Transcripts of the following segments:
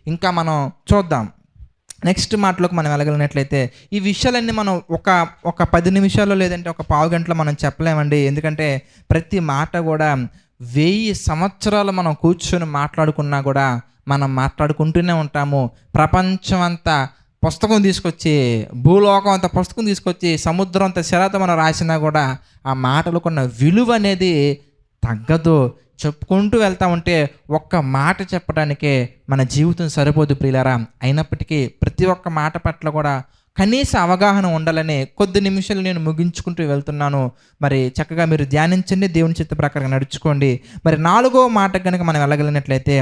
ఇంకా మనం చూద్దాం. నెక్స్ట్ మాటలోకి మనం వెళ్ళగలిగినట్లయితే ఈ విషయాలన్నీ మనం ఒక 10 నిమిషాల్లో లేదంటే ఒక పావు గంటలో మనం చెప్పలేమండి. ఎందుకంటే ప్రతి మాట కూడా 1000 సంవత్సరాలు మనం కూర్చొని మాట్లాడుకున్నా కూడా మనం మాట్లాడుకుంటూనే ఉంటాము. ప్రపంచం అంతా పుస్తకం తీసుకొచ్చి, భూలోకం అంతా పుస్తకం తీసుకొచ్చి, సముద్రం అంతా శరత మనం రాసినా కూడా ఆ మాటలకున్న విలువ అనేది తగ్గదు. చెప్పుకుంటూ వెళ్తా ఉంటే ఒక్క మాట చెప్పడానికే మన జీవితం సరిపోదు ప్రియులారా. అయినప్పటికీ ప్రతి ఒక్క మాట పట్ల కూడా కనీస అవగాహన ఉండాలని కొద్ది నిమిషాలు నేను ముగించుకుంటూ వెళ్తున్నాను. మరి చక్కగా మీరు ధ్యానించండి, దేవుని చిత్త ప్రకారంగా నడుచుకోండి. మరి 4వ మాట కనుక మనం వెళ్ళగలిగినట్లయితే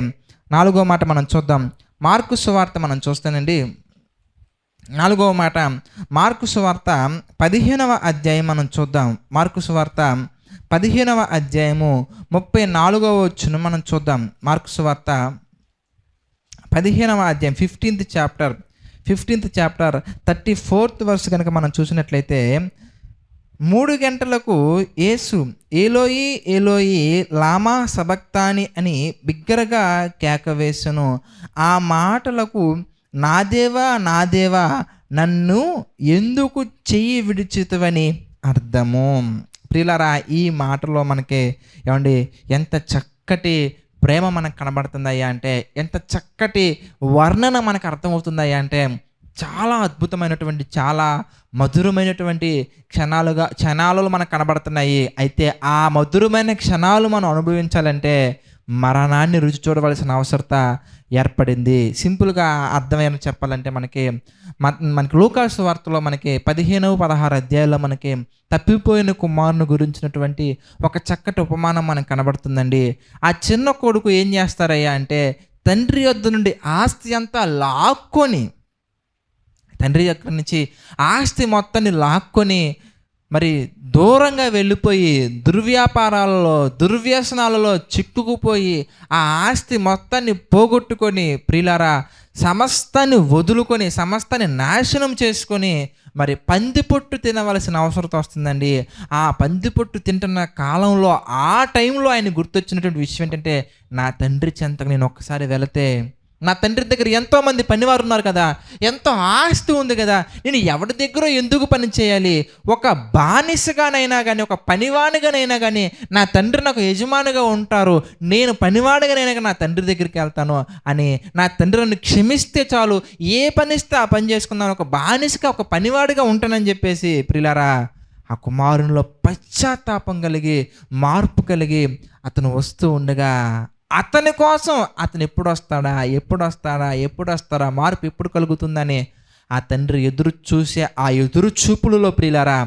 4వ మాట మనం చూద్దాం. మార్కు సువార్త మనం చూస్తానండి. 4వ మాట మార్కు సువార్త 15వ అధ్యాయం మనం చూద్దాం. మార్కు సువార్త 15వ అధ్యాయము 34వ వచనం మనం చూద్దాం. మార్కు సువార్త 15వ అధ్యాయం 15th చాప్టర్ 34th వర్స్ కనుక మనం చూసినట్లయితే 3 గంటలకు యేసు ఏలోయి ఏలోయి లామా సబక్తాని అని బిగ్గరగా కేక వేసెను. ఆ మాటలకు నా దేవా నా దేవా నన్ను ఎందుకు చెయ్యి విడిచితివని అర్థము. ప్రియులారా, ఈ మాటలో మనకి ఏమండి ఎంత చక్కటి ప్రేమ మనకు కనబడుతుందయ్యా అంటే, ఎంత చక్కటి వర్ణన మనకు అర్థమవుతుందయ్యా అంటే, చాలా అద్భుతమైనటువంటి, చాలా మధురమైనటువంటి క్షణాలు మనకు కనబడుతున్నాయి. అయితే ఆ మధురమైన క్షణాలు మనం అనుభవించాలంటే మరణాన్ని రుచి చూడవలసిన అవసరత ఏర్పడింది. సింపుల్గా అర్థమైన చెప్పాలంటే మనకి లూకా సువార్తలో మనకి 15-16 అధ్యాయాల్లో మనకి తప్పిపోయిన కుమారుని గురించినటువంటి ఒక చక్కటి ఉపమానం మనకు కనబడుతుందండి. ఆ చిన్న కొడుకు ఏం చేస్తారయ్యా అంటే, తండ్రి యొద్ద నుండి ఆస్తి అంతా లాక్కొని, తండ్రి దగ్గర నుంచి ఆస్తి మొత్తాన్ని లాక్కొని మరి దూరంగా వెళ్ళిపోయి దుర్వ్యాపారాలలో, దుర్వ్యసనాలలో చిక్కుకుపోయి ఆ ఆస్తి మొత్తాన్ని పోగొట్టుకొని ప్రియులారా సమస్తాన్ని వదులుకొని, సమస్తాన్ని నాశనం చేసుకొని మరి పందిపొట్టు తినవలసిన అవసరం వస్తుందండి. ఆ పందిపొట్టు తింటున్న కాలంలో, ఆ టైంలో ఆయన గుర్తొచ్చినటువంటి విషయం ఏంటంటే, నా తండ్రి చెంతకు నేను ఒక్కసారి వెళితే, నా తండ్రి దగ్గర ఎంతోమంది పనివారు ఉన్నారు కదా, ఎంతో ఆస్తి ఉంది కదా, నేను ఎవరి దగ్గర ఎందుకు పని చేయాలి? ఒక బానిసగానైనా కానీ, ఒక పనివాడిగానైనా కానీ నా తండ్రి నాకు యజమానిగా ఉంటారు, నేను పనివాడిగానైనా కానీ నా తండ్రి దగ్గరికి వెళ్తాను అని, నా తండ్రి నన్ను క్షమిస్తే చాలు, ఏ పని ఇస్తే ఆ పని చేసుకుందాను, ఒక బానిసగా ఒక పనివాడిగా ఉంటానని చెప్పేసి ప్రియులారా ఆ కుమారునిలో పశ్చాత్తాపం కలిగి, మార్పు కలిగి అతను వస్తూ ఉండగా, అతని కోసం అతను ఎప్పుడు వస్తాడా మార్పు ఎప్పుడు కలుగుతుందని ఆ తండ్రి ఎదురు చూసే ఆ ఎదురు చూపులలో ప్రియులారా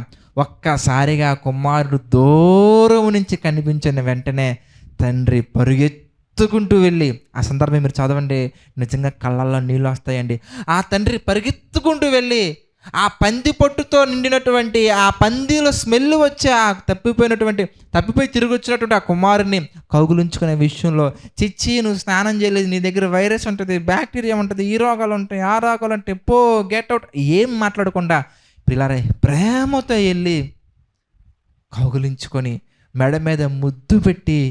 ఒక్కసారిగా కుమారుడు దూరం నుంచి కనిపించిన వెంటనే తండ్రి పరుగెత్తుకుంటూ వెళ్ళి, ఆ సందర్భం మీరు చదవండి, నిజంగా కళ్ళల్లో నీళ్ళు వస్తాయండి. ఆ తండ్రి పరిగెత్తుకుంటూ వెళ్ళి ఆ పంది పొట్టుతో నిండినటువంటి, ఆ పందిలో స్మెల్ వచ్చే ఆ తప్పిపోయి తిరిగి వచ్చినటువంటి ఆ కుమారుని కౌగులించుకునే విషయంలో, చిచ్చి నువ్వు స్నానం చేయలేదు, నీ దగ్గర వైరస్ ఉంటుంది, బ్యాక్టీరియా ఉంటుంది, ఈ రోగాలు ఉంటాయి, ఆ రోగాలు ఉంటాయి, పో గెట్ అవుట్, ఏం మాట్లాడకుండా పిల్లరే ప్రేమతో వెళ్ళి కౌగులించుకొని మెడ మీద ముద్దు పెట్టి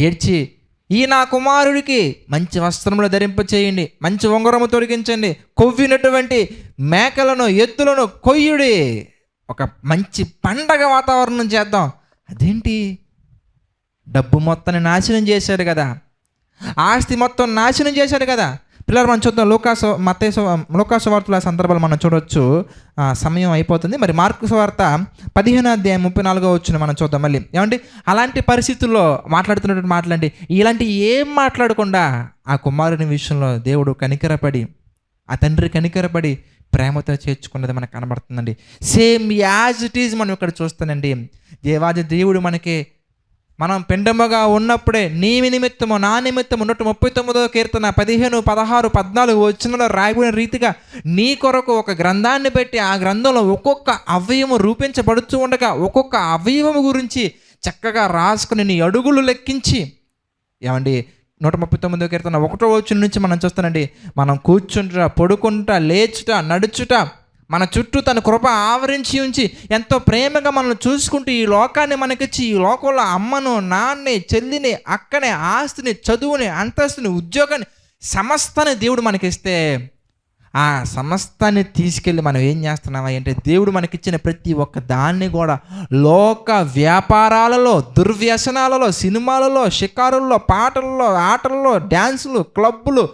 ఏడ్చి ఈ నా కుమారుడికి మంచి వస్త్రములు ధరింప చేయండి, మంచి ఉంగరము తొడిగించండి, కొవ్వినటువంటి మేకలను ఎద్దులను కొయ్యుడి, ఒక మంచి పండగ వాతావరణం చేద్దాం. అదేంటి, డబ్బు మొత్తాన్ని నాశనం చేశాడు కదా, ఆస్తి మొత్తం నాశనం చేశాడు కదా. పిల్లలు మనం చూద్దాం, లూకా సువార్తల సందర్భాలు మనం చూడవచ్చు. సమయం అయిపోతుంది. మరి మార్కు సువార్త 15వ అధ్యాయం 34వ వచనం మనం చూద్దాం. మళ్ళీ ఏమండి, అలాంటి పరిస్థితుల్లో మాట్లాడుతున్నటువంటి మాటలండి, ఇలాంటి ఏం మాట్లాడకుండా ఆ కుమారుని విషయంలో దేవుడు కనికరపడి, ఆ తండ్రి కనికరపడి ప్రేమతో చేర్చుకున్నది మనకు కనబడుతుందండి. సేమ్ యాజ్ ఇట్ ఈజ్ మనం ఇక్కడ చూస్తానండి. దేవాది దేవుడు మనకి, మనం పిండముగా ఉన్నప్పుడే నీ నిమిత్తము నా నిమిత్తము 139వ కీర్తన 15, 16, 14 వచనంలో రాయబడిన రీతిగా నీ కొరకు ఒక గ్రంథాన్ని పెట్టి, ఆ గ్రంథంలో ఒక్కొక్క అవయవము రూపించబడుతూ ఉండగా ఒక్కొక్క అవయవము గురించి చక్కగా రాసుకుని నీ అడుగులు లెక్కించి, ఏమండి 139వ కీర్తన 1వ వచనం నుంచి మనం చూస్తానండి, మనం కూర్చుంటా, పడుకుంటా, లేచుట, నడుచుట, మన చుట్టూ తన కృప ఆవరించి ఉంచి ఎంతో ప్రేమగా మనల్ని చూసుకుంటూ ఈ లోకాన్ని మనకిచ్చి, ఈ లోకంలో అమ్మను, నాన్నని, చెల్లిని, అక్కని, ఆస్తిని, చదువుని, అంతస్తుని, ఉద్యోగాన్ని, సమస్తాన్ని దేవుడు మనకిస్తే ఆ సమస్తాన్ని తీసుకెళ్ళి మనం ఏం చేస్తున్నామా అంటే దేవుడు మనకిచ్చిన ప్రతి ఒక్క దాన్ని కూడా లోక వ్యాపారాలలో, దుర్వ్యసనాలలో, సినిమాలలో, షికారుల్లో, పాటల్లో, ఆటల్లో, డ్యాన్సులు, క్లబ్బులు,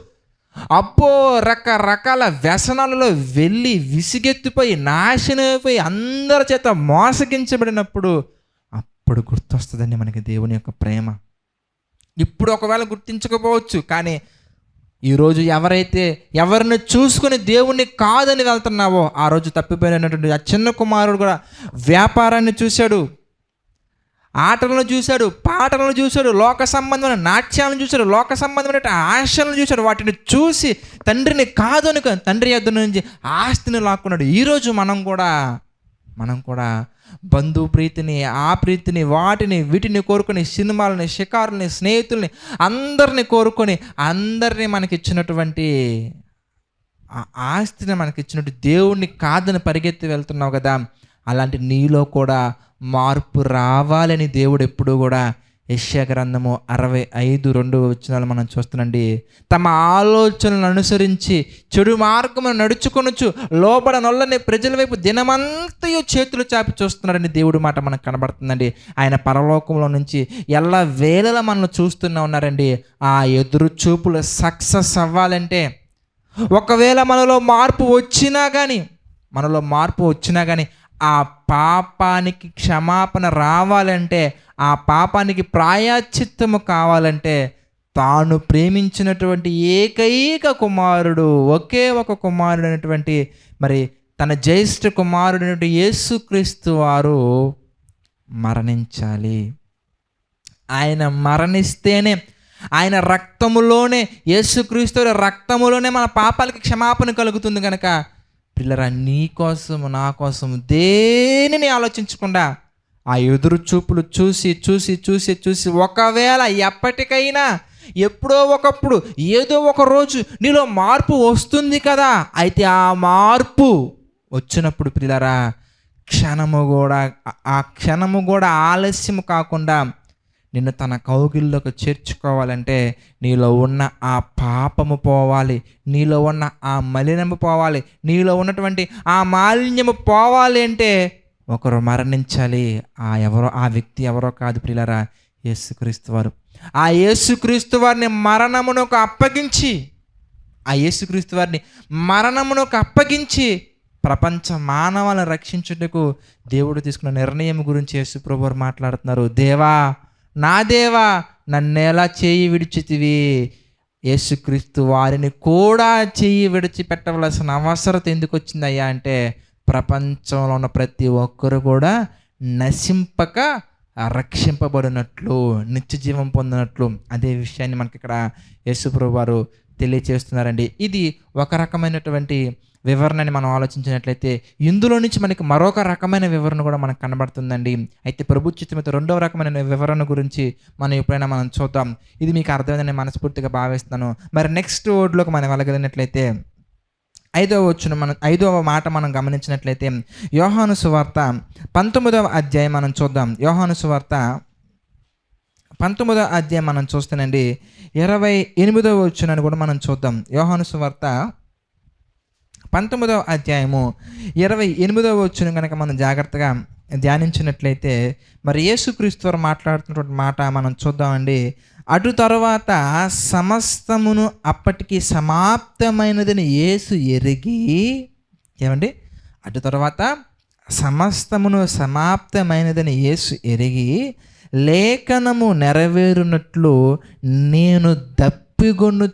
అబ్బో రకరకాల వ్యసనాలలో వెళ్ళి విసిగెత్తిపోయి నాశనమైపోయి అందరి చేత మోసగించబడినప్పుడు అప్పుడు గుర్తొస్తుందండి మనకి దేవుని యొక్క ప్రేమ. ఇప్పుడు ఒకవేళ గుర్తించకపోవచ్చు, కానీ ఈరోజు ఎవరిని చూసుకొని దేవుణ్ణి కాదని వెళ్తున్నావో ఆ రోజు తప్పిపోయినటువంటి ఆ చిన్న కుమారుడు కూడా వ్యాపారాన్ని చూశాడు, ఆటలను చూశాడు, పాటలను చూశాడు, లోక సంబంధమైన నాట్యాలను చూశాడు, లోక సంబంధమైన ఆశలను చూశాడు. వాటిని చూసి తండ్రిని కాదు అనుకో తండ్రి యొద్ద నుంచి ఆస్తిని లాక్కున్నాడు. ఈరోజు మనం కూడా బంధు ప్రీతిని, ఆ ప్రీతిని, వీటిని కోరుకొని సినిమాలని, షికారులని, స్నేహితుల్ని అందరిని కోరుకొని అందరినీ మనకిచ్చినటువంటి ఆస్తిని మనకిచ్చినట్టు దేవుణ్ణి కాదని పరిగెత్తి వెళ్తున్నావు కదా. అలాంటి నీలో కూడా మార్పు రావాలని దేవుడు ఎప్పుడూ కూడా యెషయా గ్రంథము 65:2 మనం చూస్తున్నాండి. తమ ఆలోచనలను అనుసరించి చెడు మార్గమును నడుచుకొనొచ్చు లోబడనొల్లని ప్రజల వైపు దినమంతయు చేతులు చాపి చూస్తున్నాడని దేవుడి మాట మనకు కనబడుతుందండి. ఆయన పరలోకంలో నుంచి ఎల్ల వేళలా మనల్ని చూస్తూనే ఉన్నారండి. ఆ ఎదురు చూపులు సక్సెస్ అవ్వాలంటే, ఒకవేళ మనలో మార్పు వచ్చినా కానీ ఆ పాపానికి క్షమాపణ రావాలంటే, ఆ పాపానికి ప్రాయశ్చిత్తము కావాలంటే, తాను ప్రేమించినటువంటి ఏకైక కుమారుడు, ఒకే ఒక కుమారుడు అయినటువంటి మరి తన జ్యేష్ఠ కుమారుడైనటువంటి యేసుక్రీస్తు వారు మరణించాలి. ఆయన మరణిస్తేనే, ఆయన రక్తములోనే, యేసుక్రీస్తు రక్తములోనే మన పాపాలకి క్షమాపణ కలుగుతుంది. కనుక పిల్లరా, నీ కోసం నా కోసం దేనిని ఆలోచించకుండా ఆ ఎదురు చూపులు చూసి ఒకవేళ ఎప్పటికైనా ఎప్పుడో ఒకప్పుడు ఏదో ఒక రోజు నీలో మార్పు వస్తుంది కదా. అయితే ఆ మార్పు వచ్చినప్పుడు పిల్లరా, ఆ క్షణము కూడా ఆలస్యం కాకుండా నిన్ను తన కౌగిల్లోకి చేర్చుకోవాలంటే నీలో ఉన్న ఆ పాపము పోవాలి, నీలో ఉన్న ఆ మలినము పోవాలి, నీలో ఉన్నటువంటి ఆ మాలిన్యము పోవాలి అంటే ఒకరు మరణించాలి. ఆ వ్యక్తి ఎవరో కాదు ప్రియులారా, యేసుక్రీస్తు వారు. ఆ యేసుక్రీస్తు వారిని మరణమునకు అప్పగించి ప్రపంచ మానవాలను రక్షించుటకు దేవుడు తీసుకున్న నిర్ణయం గురించి యేసు ప్రభువు వారు మాట్లాడుతున్నారు. నా దేవా నన్నేలా చేయి విడిచితివి. యేసుక్రీస్తు వారిని కూడా చెయ్యి విడిచిపెట్టవలసిన అవసరం ఎందుకు వచ్చిందయ్యా అంటే, ప్రపంచంలో ఉన్న ప్రతి ఒక్కరు కూడా నశింపక రక్షింపబడినట్లు, నిత్య జీవం పొందినట్లు. అదే విషయాన్ని మనకి ఇక్కడ యేసుప్రభువు వారు తెలియచేస్తున్నారండి. ఇది ఒక రకమైనటువంటి వివరణని మనం ఆలోచించినట్లయితే, ఇందులో నుంచి మనకి మరొక రకమైన వివరణ కూడా మనకు కనబడుతుందండి. అయితే ప్రభు చిత్తమైతే రెండవ రకమైన వివరణ గురించి మనం ఎప్పుడైనా మనం చూద్దాం. ఇది మీకు అర్థమైందని మనస్ఫూర్తిగా భావిస్తున్నాను. మరి నెక్స్ట్ వర్డ్లోకి మనం వెళ్ళగలిగినట్లయితే, ఐదవ మాట మనం గమనించినట్లయితే, యోహాను సువార్త 19వ అధ్యాయం మనం చూద్దాం. యోహాను సువార్త 19వ అధ్యాయం మనం చూస్తానండి. 28వ వచనాన్ని కూడా మనం చూద్దాం. యోహాను సువార్త 19వ అధ్యాయము 28వ వచనం కనుక మనం జాగ్రత్తగా ధ్యానించినట్లయితే, మరి యేసుక్రీస్తు వారు మాట్లాడుతున్నటువంటి మాట మనం చూద్దామండి. అటు తర్వాత సమస్తమును అప్పటికి సమాప్తమైనదని యేసు ఎరిగి, ఏమండి, అటు తర్వాత సమస్తమును సమాప్తమైనదని యేసు ఎరిగి, లేఖనము నెరవేరునట్లు నేను దప్పిగొనుచున్నానెను.